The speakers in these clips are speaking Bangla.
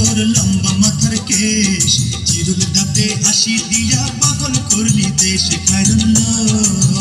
তোর লম্বা মাথার কেশ, চিরুল দাঁতে হাসি দিয়া পাগল করলি দেশ। খায়রুল্লাহ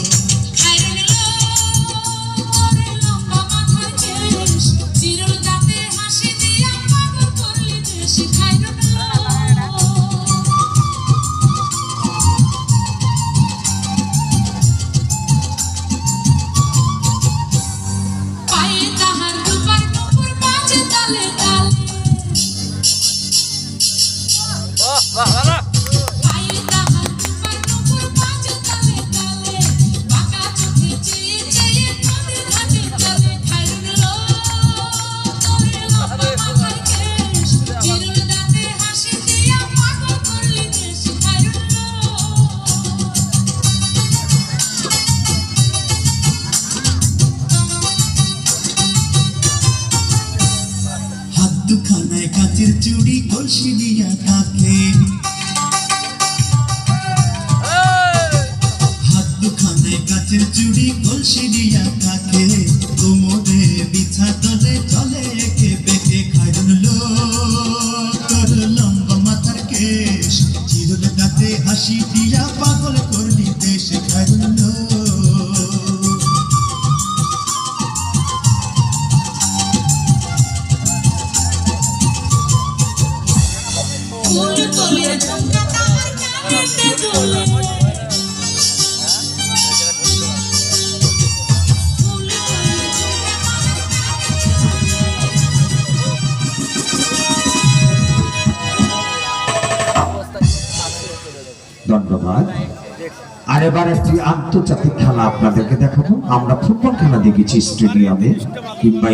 দুখানায় কাচের চুড়ি কলসি দিয়া থাকে, হাত দুখানায় কাচের চুড়ি কলসি দিয়া থাকে। কোমরে বিছা তলে চলে একে বেঁকে। খায়রুল্লাহ তোর লম্বা মাথার কেশ, চিরুল দাঁতে হাসি দিয়া পাগল করলি দেশ। খায়রুল্লাহ ধন্যবাদ। আর এবার একটি আন্তর্জাতিক খেলা আপনাদেরকে দেখাবো। আমরা ফুটবল খেলা দেখেছি স্টেডিয়ামে কিংবা